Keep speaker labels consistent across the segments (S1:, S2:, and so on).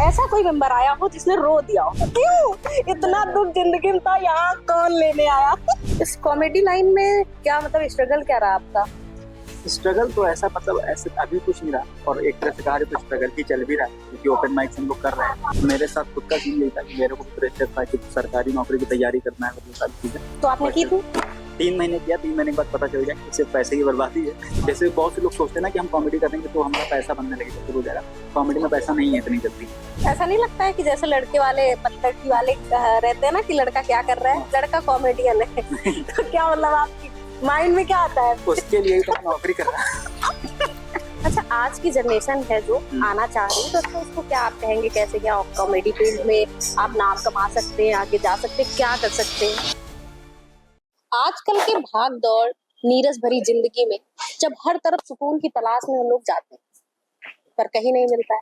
S1: ऐसा कोई मेंबर आया हो जिसने रो दिया हो? क्यों इतना दुख जिंदगी में था, यहाँ कौन लेने आया? इस कॉमेडी लाइन में क्या मतलब स्ट्रगल क्या रहा आपका?
S2: स्ट्रगल तो ऐसा मतलब ऐसे अभी कुछ नहीं रहा, और एक तरह से कहा जाए तो स्ट्रगल ही चल भी रहा है, क्योंकि ओपन माइक हम लोग कर रहे हैं। मेरे साथ खुद का सीन यही था कि मेरे को प्रेशर था कि सरकारी नौकरी की तैयारी करना है, वो सारी चीजें।
S1: तो आपने की थी?
S2: 3 महीने किया, 3 महीने के बाद पता चल गया कि सिर्फ पैसे की बर्बादी है। जैसे बहुत से लोग सोचते हैं ना कि हम कॉमेडी करेंगे तो हमारा पैसा बनने लगेगा, तो जाएगा। कॉमेडी में पैसा नहीं है इतनी जल्दी।
S1: ऐसा नहीं लगता है कि जैसे लड़के वाले लड़की वाले रहते हैं ना कि लड़का क्या कर रहा है, लड़का कॉमेडियन है तो क्या मतलब आपकी माइंड में क्या आता है?
S2: उसके लिए ही तो मैं नौकरी कर रहा हूँ।
S1: अच्छा, आज की जनरेशन है जो आना चाह रही है तो उसको क्या आप कहेंगे, कैसे क्या कॉमेडी फील्ड में आप नाम कमा सकते हैं, आगे जा सकते हैं, क्या कर सकते हैं? आजकल के भाग दौड़ नीरस भरी जिंदगी में जब हर तरफ सुकून की तलाश में हम लोग जाते हैं पर कहीं नहीं मिलता है,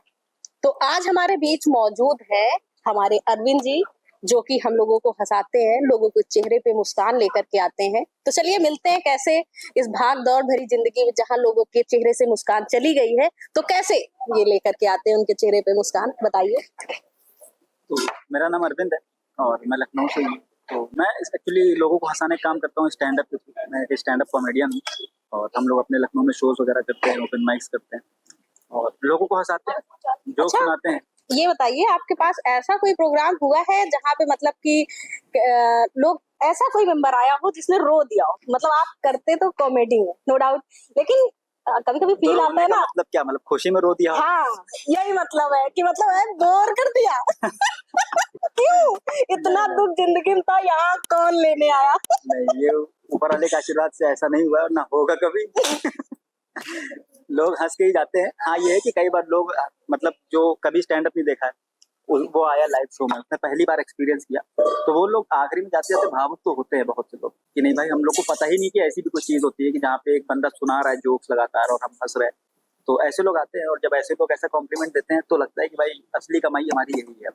S1: तो आज हमारे बीच मौजूद है हमारे अरविंद जी, जो कि हम लोगों को हंसाते हैं, लोगों के चेहरे पे मुस्कान लेकर के आते हैं। तो चलिए मिलते हैं कैसे इस भाग दौड़ भरी जिंदगी में जहां लोगों के चेहरे से मुस्कान चली गई है, तो कैसे ये लेकर के आते हैं उनके चेहरे पे मुस्कान, बताइए।
S2: तो मेरा नाम अरविंद है और मैं लखनऊ से हूँ। तो मैं एक्चुअली लोगों को हंसाने का काम करता हूँ स्टैंड अप। मैं एक स्टैंड अप कॉमेडियन हूँ और हम लोग अपने लखनऊ में शोज वगैरह करते हैं, ओपन माइक्स करते हैं और लोगों को हंसाते हैं, जोक
S1: अच्छा,
S2: सुनाते हैं।
S1: ये बताइए आपके पास ऐसा कोई प्रोग्राम हुआ है जहाँ पे मतलब कि लोग ऐसा कोई मेंबर आया हो जिसने रो दिया हो? मतलब आप करते तो कॉमेडी है नो डाउट, लेकिन कभी कभी फील आता है ना।
S2: मतलब क्या, मतलब खुशी में रो दिया?
S1: हाँ, यही मतलब है कि मतलब है बोर कर दिया क्यों इतना दुख जिंदगी में था, यहाँ कौन लेने आया?
S2: नहीं, ये ऊपर वाले के आशीर्वाद से ऐसा नहीं हुआ और ना होगा कभी। लोग हंस के ही जाते हैं। हाँ, ये है कि कई बार लोग मतलब जो कभी स्टैंड अप नहीं देखा है वो आया लाइव शो में, उसने पहली बार एक्सपीरियंस किया, तो वो लोग आखिरी में जाते जाते भावुक तो होते हैं बहुत से लोग कि नहीं भाई, हम लोग को पता ही नहीं कि ऐसी भी कुछ चीज होती है कि जहाँ पे एक बंदा सुना रहा है जोक्स लगातार और हम हंस रहे हैं। तो ऐसे लोग आते हैं और जब ऐसे लोग ऐसा कॉम्प्लीमेंट देते हैं तो लगता है कि भाई असली कमाई हमारी यही है।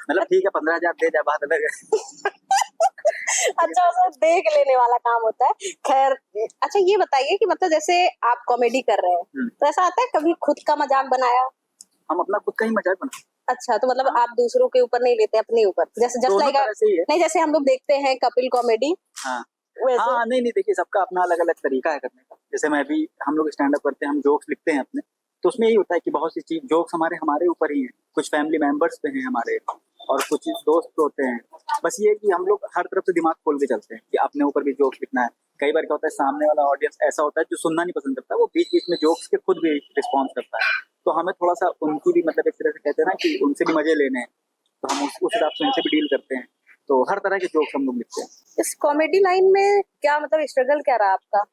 S2: मतलब ठीक है, 15,000 दे जाए, बात अलग है।
S1: अच्छा, उसे देख लेने वाला काम होता है। खैर, अच्छा ये बताइए कि मतलब जैसे आप कॉमेडी कर रहे हैं तो ऐसा आता है कभी खुद का मजाक बनाया?
S2: हम अपना खुद का ही मजाक बना।
S1: अच्छा, तो मतलब आप दूसरों के ऊपर नहीं लेते, अपने ऊपर, जैसे जस्ट लाइक नहीं, जैसे हम लोग देखते हैं कपिल कॉमेडी।
S2: हाँ
S1: वैसे
S2: हाँ, नहीं नहीं, देखिए सबका अपना अलग अलग तरीका है करने का। जैसे मैं भी, हम लोग स्टैंड अप करते हैं, हम जोक्स लिखते हैं अपने, तो उसमें यही होता है कि बहुत सी चीज जोक्स हमारे हमारे ऊपर ही है, कुछ फैमिली मेंबर्स पे हैं हमारे और कुछ दोस्त होते हैं। बस ये है कि हम लोग हर तरफ से दिमाग खोल के चलते हैं कि अपने ऊपर भी जोक्स लिखना है। कई बार क्या होता है, सामने वाला ऑडियंस ऐसा होता है जो सुनना नहीं पसंद करता, वो बीच बीच में जोक्स के खुद भी रिस्पॉन्स करता है, तो हमें थोड़ा सा उनकी भी, मतलब एक तरह से कहते हैं ना कि उनसे भी मजे लेने हैं, तो हम उस हिसाब से उनसे भी डील करते हैं। तो हर तरह के जोक्स हम लोग लिखते हैं।
S1: इस कॉमेडी लाइन में क्या मतलब स्ट्रगल क्या रहा आपका?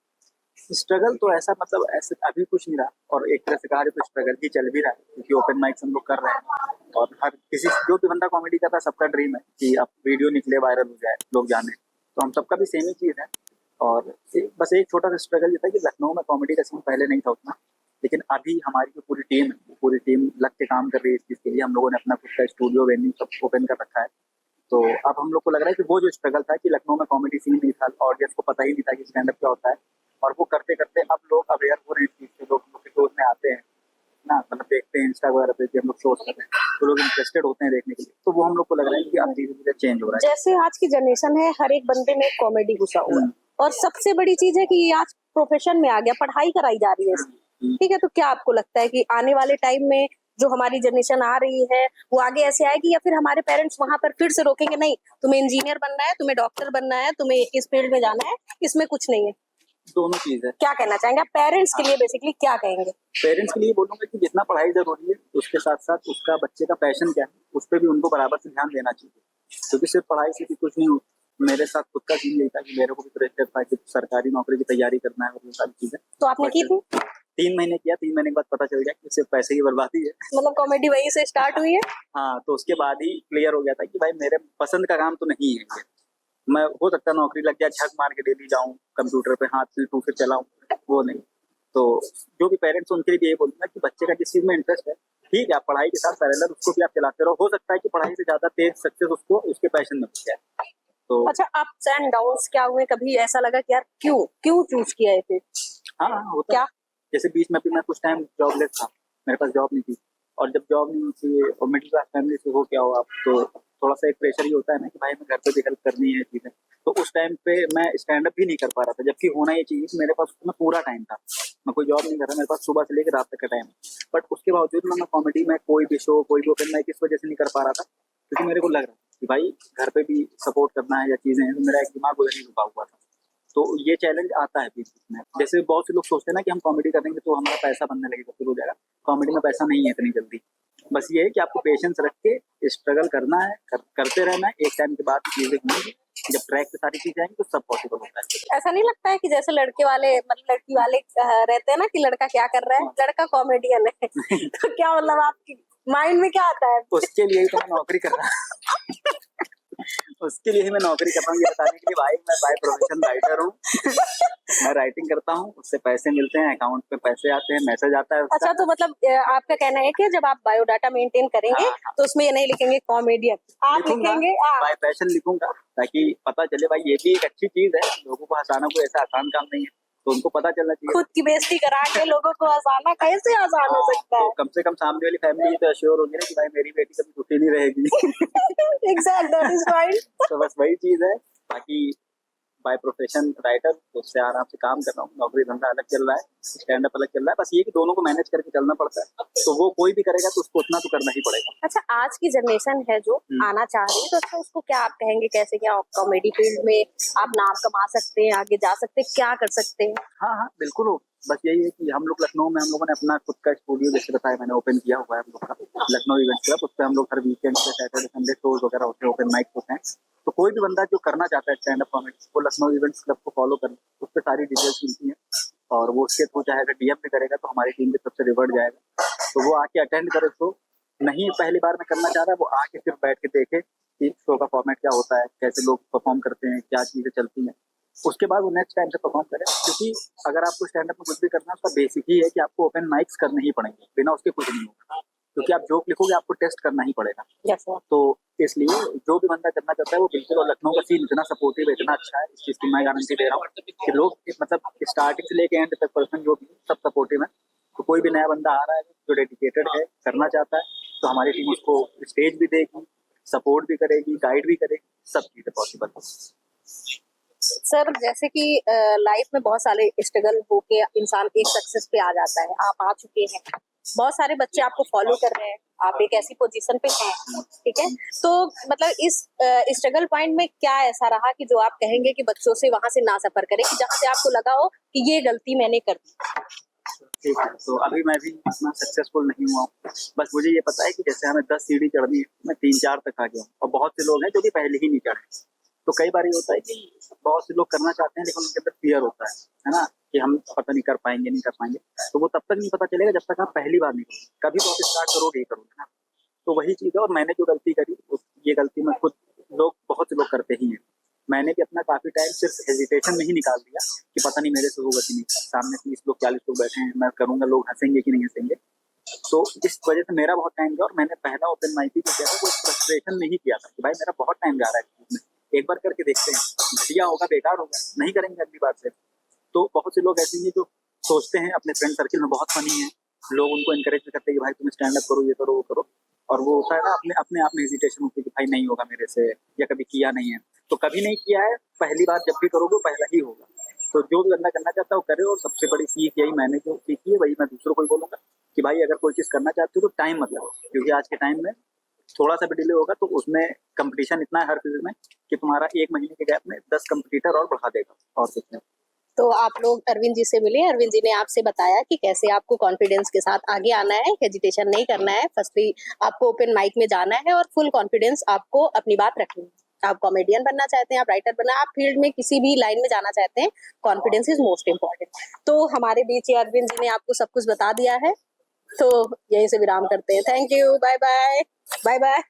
S2: स्ट्रगल तो ऐसा मतलब ऐसे अभी कुछ नहीं रहा, और एक तरह से कहा जाए तो स्ट्रगल ही चल भी रहा है, क्योंकि ओपन माइक्स हम लोग कर रहे हैं और हर किसी जो भी बंदा कॉमेडी करता है सबका ड्रीम है कि अब वीडियो निकले, वायरल हो जाए, लोग जाने। तो हम सबका भी सेम ही चीज़ है। और बस एक छोटा सा स्ट्रगल ये था कि लखनऊ में कॉमेडी का सीन पहले नहीं था उतना, लेकिन अभी हमारी जो पूरी टीम है, पूरी टीम लग के काम कर रही है इस चीज़ के लिए। हम लोगों ने अपना खुद का स्टूडियो, वेन्यू सब ओपन कर रखा है। तो अब हम लोग को लग रहा है कि वो जो स्ट्रगल था कि लखनऊ में कॉमेडी सीन नहीं था, ऑडियंस को पता ही नहीं था कि स्टैंड अप क्या होता है, और वो करते करते अब लोग अवेयर हो रहे हैं इस चीज़ से। लोग हम लोग के शोज में आते हैं ना, मतलब देखते हैं इंस्टा वगैरह पे कि हम लोग शोज कर रहे हैं, तो लोग इंटरेस्टेड होते हैं देखने के लिए। तो वो हम लोग को लग रहा है कि अब धीरे धीरे चेंज हो रहा है।
S1: जैसे आज की जनरेशन है, हर एक बंदे में कॉमेडी घुसा हुआ है, और सबसे बड़ी चीज है कि ये आज प्रोफेशन में आ गया, पढ़ाई कराई जा रही है इसकी। ठीक है, तो क्या आपको लगता है कि आने वाले टाइम में जो हमारी जनरेशन आ रही है वो आगे ऐसे आएगी, या फिर हमारे पेरेंट्स वहां पर फिर से रोकेंगे, नहीं तुम्हें इंजीनियर बनना है, तुम्हें डॉक्टर बनना है, तुम्हें इस फील्ड में जाना है, इसमें कुछ नहीं है?
S2: दोनों चीज है।
S1: क्या कहना चाहेंगे आप पेरेंट्स के लिए, बेसिकली क्या कहेंगे?
S2: पेरेंट्स के लिए बोलूंगा कि जितना पढ़ाई जरूरी है उसके साथ साथ उसका बच्चे का पैशन क्या है उस पर भी उनको बराबर से ध्यान देना चाहिए, क्योंकि सिर्फ पढ़ाई से भी कुछ नहीं हो। मेरे साथ खुद का सीन यही था कि मेरे को भी प्रेशर था कि सरकारी नौकरी की तैयारी करना है और वो सारी चीजें।
S1: तो आपने की थी?
S2: 3 महीने किया, 3 महीने के बाद पता चल गया कि सिर्फ पैसे की बर्बादी है।
S1: मतलब कॉमेडी वहीं से स्टार्ट हुई है?
S2: हाँ, तो उसके बाद ही क्लियर हो गया था कि भाई मेरे पसंद का काम तो नहीं है ये। मैं हो सकता है नौकरी लग जाए, झक मार के डेली जाऊं कंप्यूटर पे हाथ पीटूं फिर चलाऊं, वो नहीं। तो जो भी पेरेंट्स उनके लिए भी यही बोलूंगा कि बच्चे का जिस चीज में इंटरेस्ट है, ठीक है, आप पढ़ाई के साथ पैरेलल उसको भी आप चलाते रहो। हो सकता है कि पढ़ाई से ज्यादा तेज सक्सेस उसको उसके पैशन में मिल जाए। तो
S1: अच्छा, अप्स एंड डाउन्स क्या हुए? कभी ऐसा लगा कि यार क्यों क्यों चूज किया है फिर?
S2: हाँ, होता
S1: क्या?
S2: है। जैसे बीच में भी मैं कुछ टाइम जॉबलेस था, मेरे पास जॉब नहीं थी, और जब जॉब नहीं होती है और मिडिल क्लास फैमिली से हो क्या हो आप, तो थोड़ा सा एक प्रेशर ही होता है ना कि भाई मैं घर पे भी हेल्प करनी है चीजें। तो उस टाइम पे मैं स्टैंड अप भी नहीं कर पा रहा था, जबकि होना ये चाहिए कि मेरे पास उसमें पूरा टाइम था। मैं कोई जॉब नहीं कर रहा, मेरे पास सुबह से लेकर रात तक का टाइम। बट उसके बावजूद मैं कॉमेडी में कोई भी शो, कोई भी ओपन माइक इस वजह से नहीं कर पा रहा था क्योंकि मेरे को लग रहा था कि भाई घर पे भी सपोर्ट करना है या चीजें हैं, तो मेरा एक दिमाग उधर ही रुका हुआ था। तो ये चैलेंज आता है बीच में। जैसे बहुत से लोग सोचते हैं ना कि हम कॉमेडी करेंगे तो हमारा पैसा बनने लगेगा, शुरू हो जाएगा। कॉमेडी में पैसा नहीं है इतनी जल्दी। बस ये है कि आपको पेशेंस रख के स्ट्रगल करना है, करते रहना है। एक टाइम के बाद चीजें होंगी, जब ट्रैक पे सारी चीजें आएंगी तो सब पॉसिबल होता है।
S1: ऐसा नहीं लगता है कि जैसे लड़के वाले मतलब लड़की वाले रहते हैं ना कि लड़का क्या कर रहा है, लड़का कॉमेडियन है तो क्या मतलब आपकी माइंड में क्या आता है?
S2: उसके लिए ही तो मैं नौकरी कर रहा हूँ उसके लिए ही मैं नौकरी कर रहा हूँ, ये बताने के लिए भाई मैं बाय प्रोफेशन राइटर हूँ मैं राइटिंग करता हूँ, उससे पैसे मिलते हैं, अकाउंट पे पैसे आते हैं, मैसेज आता है उसका।
S1: अच्छा, तो मतलब आपका कहना है कि जब आप बायोडाटा मेंटेन करेंगे
S2: हाँ,
S1: तो उसमें ये नहीं लिखेंगे कॉमेडियन, आप लिखेंगे
S2: बाय पैशन लिखूंगा, ताकि पता चले भाई ये भी एक अच्छी चीज है। लोगों को हंसाना कोई ऐसा आसान काम नहीं है, तो उनको पता चलना चाहिए।
S1: खुद की बेइज्जती करा के लोगों को हंसाना कैसे आसान हो सकता है?
S2: तो कम से कम सामने वाली फैमिली तो अश्योर होगी ना कि भाई मेरी बेटी कभी दुखी नहीं रहेगी
S1: एग्जैक्ट, दैट इज राइट।
S2: तो बस वही चीज है। बाकी बाय प्रोफेशन राइटर, उससे आराम से काम कर रहा हूँ। नौकरी धंधा अलग चल रहा है, स्टैंड अप अलग चल रहा है। बस ये कि दोनों को मैनेज करके चलना पड़ता है, तो वो कोई भी करेगा तो उसको उतना तो करना ही पड़ेगा।
S1: अच्छा, आज की जनरेशन है जो आना चाह रही है, तो अच्छा उसको क्या आप कहेंगे, कैसे क्या कॉमेडी फील्ड में आप नाम कमा सकते हैं, आगे जा सकते हैं, क्या कर सकते हैं?
S2: हाँ बिल्कुल हो। बस यही है कि हम लोग लखनऊ में, हम लोगों ने अपना खुद का स्टूडियो, जैसे बताया मैंने, ओपन किया हुआ है हम लोग का लखनऊ इवेंट क्लब। उस पर हम लोग हर वीकेंड पे, सैटरडे संडे शोज वगैरह होते हैं, ओपन माइक होते हैं। तो कोई भी बंदा जो करना चाहता है स्टैंड अप कॉमेडी, वो लखनऊ इवेंट्स क्लब को फॉलो करें, उस पर सारी डिटेल्स मिलती हैं। और वो उसके थ्रू चाहे अगर डीएम भी करेगा तो हमारी टीम की तरफ से रिवर्ट जाएगा, तो वो आके अटेंड करे। शो नहीं पहली बार में करना चाह रहा है, वो आके फिर बैठ के देखे कि शो का फॉर्मेट क्या होता है, कैसे लोग परफॉर्म करते हैं, क्या चीजें चलती हैं। उसके बाद वो नेक्स्ट टाइम से परफॉर्म करें। क्योंकि अगर आपको स्टैंड अप में कुछ भी करना है, उसका बेसिक ही है कि आपको ओपन माइक्स करने ही पड़ेंगे, बिना उसके कुछ नहीं होगा। क्योंकि आप जोक लिखोगे आपको टेस्ट करना ही पड़ेगा।
S1: yes,
S2: तो इसलिए जो भी बंदा करना चाहता है वो बिल्कुल। और लखनऊ का सीन इतना सपोर्टिव है, इतना अच्छा है, इस चीज की मैं गारंटी दे रहा हूँ कि लोग मतलब स्टार्टिंग से लेके एंड तक पर्सन जो भी सब सपोर्टिव है। तो कोई भी नया बंदा आ रहा है जो डेडिकेटेड है, करना चाहता है, तो हमारी टीम उसको स्टेज भी देगी, सपोर्ट भी करेगी, गाइड भी करेगी, सब चीजें पॉसिबल है।
S1: सर, जैसे कि लाइफ में बहुत सारे स्ट्रगल होके इंसान एक सक्सेस पे आ जाता है, आप आ चुके हैं, बहुत सारे बच्चे आपको फॉलो कर रहे हैं, आप एक ऐसी पोजीशन पे हैं, ठीक है? तो मतलब इस स्ट्रगल पॉइंट में क्या ऐसा रहा कि जो आप कहेंगे कि बच्चों से वहां से ना सफर करें, कि जहाँ से आपको लगा हो कि ये गलती मैंने कर दी?
S2: ठीक है, तो अभी मैं भी इतना सक्सेसफुल नहीं हुआ हूँ। बस मुझे ये पता है कि जैसे हमें 10 सीढ़ी चढ़नी है, मैं 3-4 तक आ गया हूँ। और बहुत से लोग हैं जो कि पहले ही नहीं चढ़े। तो कई बार ये होता है कि बहुत से लोग करना चाहते हैं लेकिन उनके अंदर फियर होता है ना, कि हम पता नहीं कर पाएंगे, नहीं कर पाएंगे। तो वो तब तक नहीं पता चलेगा जब तक आप पहली बार नहीं करोगे। कभी तो आप स्टार्ट करोगे ही करोगे ना। तो वही चीज़ है। और मैंने जो गलती करी, ये गलती मैं खुद, लोग बहुत से लोग करते ही हैं। मैंने भी अपना काफी टाइम सिर्फ हेजिटेशन में ही निकाल दिया कि पता नहीं मेरे से होगा कि नहीं। सामने 30 लोग 40 लोग बैठे हैं, मैं करूंगा, लोग हंसेंगे कि नहीं हंसेंगे। तो इस वजह से मेरा बहुत टाइम गया। और मैंने पहला ओपन माइक ही किया था, वो फ्रस्ट्रेशन में ही किया था कि भाई मेरा बहुत टाइम जा रहा है, एक बार करके देखते हैं, घटिया होगा, बेकार होगा, नहीं करेंगे अगली बार से। तो बहुत से लोग ऐसे हैं जो सोचते हैं, अपने फ्रेंड सर्किल में बहुत फनी है, लोग उनको इनकरेज भी करते हैं कि भाई तुम स्टैंड अप करो, ये करो, वो करो। और वो होता है ना, अपने अपने आप में हेजिटेशन होती है कि भाई नहीं होगा मेरे से, या कभी किया नहीं है। तो कभी नहीं किया है, पहली बार जब भी करोगे पहला ही होगा। तो जो भी बंदा करना चाहता है वो करे। और सबसे बड़ी सीख यही मैंने जो सीखी है, वही मैं दूसरों को ही बोलूंगा कि भाई अगर कोई चीज करना चाहते हो तो टाइम मत लगाओ। क्योंकि आज के टाइम में थोड़ा सा भी डिले होगा तो उसमें कंपटीशन इतना है हर फील्ड में कि तुम्हारा 1 महीने के गैप में 10 कंपटीटर और बढ़ा देगा, और कुछ नहीं।
S1: तो आप लोग अरविंद जी से मिले, अरविंद जी ने आपसे बताया कि कैसे आपको कॉन्फिडेंस के साथ आगे आना है, हेजिटेशन नहीं करना है, फर्स्टली आपको ओपन माइक में जाना है और फुल कॉन्फिडेंस आपको अपनी बात रखनी है। आप कॉमेडियन बनना चाहते हैं, आप राइटर बनना, आप फील्ड में किसी भी लाइन में जाना चाहते हैं, कॉन्फिडेंस इज मोस्ट इम्पोर्टेंट। तो हमारे बीच अरविंद जी ने आपको सब कुछ बता दिया है, तो यहीं से विराम करते हैं। Thank you, bye bye, bye bye.